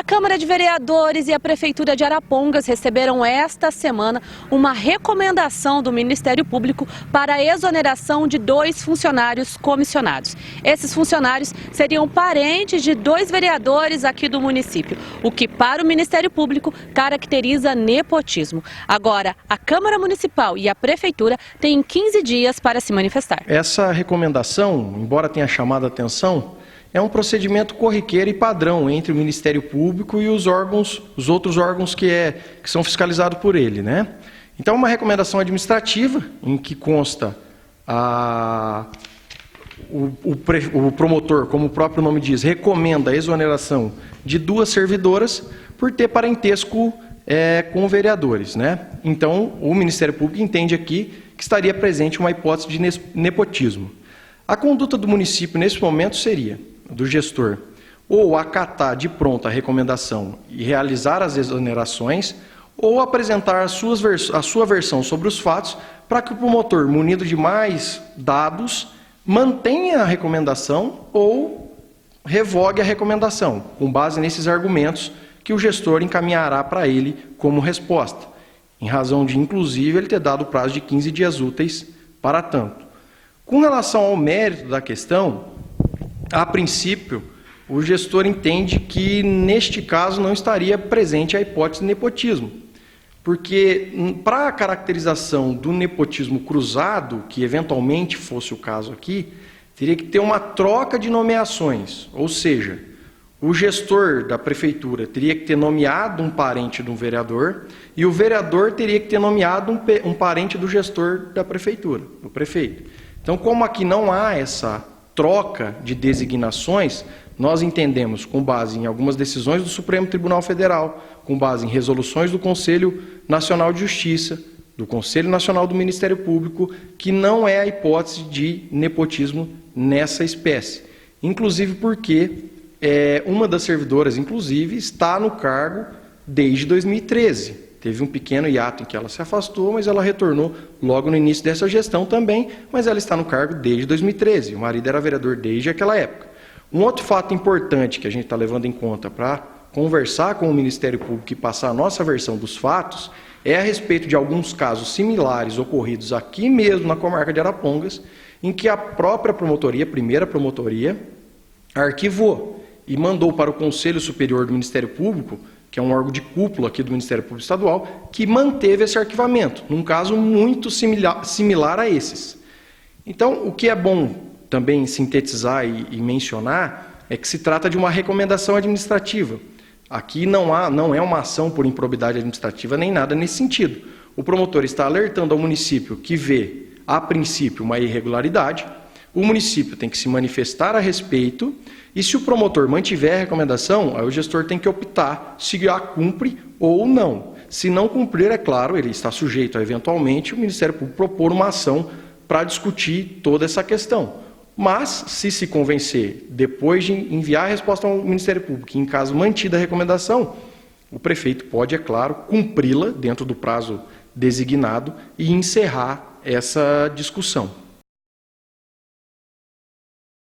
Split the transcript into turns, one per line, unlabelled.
Câmara de Vereadores e a Prefeitura de Arapongas receberam esta semana uma recomendação do Ministério Público para a exoneração de 2 funcionários comissionados. Esses funcionários seriam parentes de 2 vereadores aqui do município, o que para o Ministério Público caracteriza nepotismo. Agora, a Câmara Municipal e a Prefeitura têm 15 dias para se manifestar.
Essa recomendação, embora tenha chamado a atenção, é um procedimento corriqueiro e padrão entre o Ministério Público e os outros órgãos que são fiscalizados por ele, né? Então, uma recomendação administrativa em que consta o promotor, como o próprio nome diz, recomenda a exoneração de 2 servidoras por ter parentesco com vereadores, né? Então, o Ministério Público entende aqui que estaria presente uma hipótese de nepotismo. A conduta do município nesse momento seria do gestor ou acatar de pronto a recomendação e realizar as exonerações ou apresentar a sua versão sobre os fatos para que o promotor, munido de mais dados, mantenha a recomendação ou revogue a recomendação, com base nesses argumentos que o gestor encaminhará para ele como resposta, em razão de, inclusive, ele ter dado o prazo de 15 dias úteis para tanto. Com relação ao mérito da questão, a princípio, o gestor entende que, neste caso, não estaria presente a hipótese de nepotismo, porque, para a caracterização do nepotismo cruzado, que eventualmente fosse o caso aqui, teria que ter uma troca de nomeações, ou seja, o gestor da prefeitura teria que ter nomeado um parente de um vereador e o vereador teria que ter nomeado um parente do gestor da prefeitura, do prefeito. Então, como aqui não há essa troca de designações, nós entendemos, com base em algumas decisões do Supremo Tribunal Federal, com base em resoluções do Conselho Nacional de Justiça, do Conselho Nacional do Ministério Público, que não é a hipótese de nepotismo nessa espécie. Inclusive porque uma das servidoras, inclusive, está no cargo desde 2013. Teve um pequeno hiato em que ela se afastou, mas ela retornou logo no início dessa gestão também, mas ela está no cargo desde 2013. O marido era vereador desde aquela época. Um outro fato importante que a gente está levando em conta para conversar com o Ministério Público e passar a nossa versão dos fatos é a respeito de alguns casos similares ocorridos aqui mesmo na comarca de Arapongas, em que a própria promotoria, a primeira promotoria, arquivou e mandou para o Conselho Superior do Ministério Público, que é um órgão de cúpula aqui do Ministério Público Estadual, que manteve esse arquivamento, num caso muito similar a esses. Então, o que é bom também sintetizar e mencionar é que se trata de uma recomendação administrativa. Aqui não é uma ação por improbidade administrativa nem nada nesse sentido. O promotor está alertando ao município que vê, a princípio, uma irregularidade, o município tem que se manifestar a respeito e se o promotor mantiver a recomendação, aí o gestor tem que optar se a cumpre ou não. Se não cumprir, é claro, ele está sujeito a, eventualmente, o Ministério Público propor uma ação para discutir toda essa questão. Mas, se convencer, depois de enviar a resposta ao Ministério Público, em caso mantida a recomendação, o prefeito pode, é claro, cumpri-la dentro do prazo designado e encerrar essa discussão.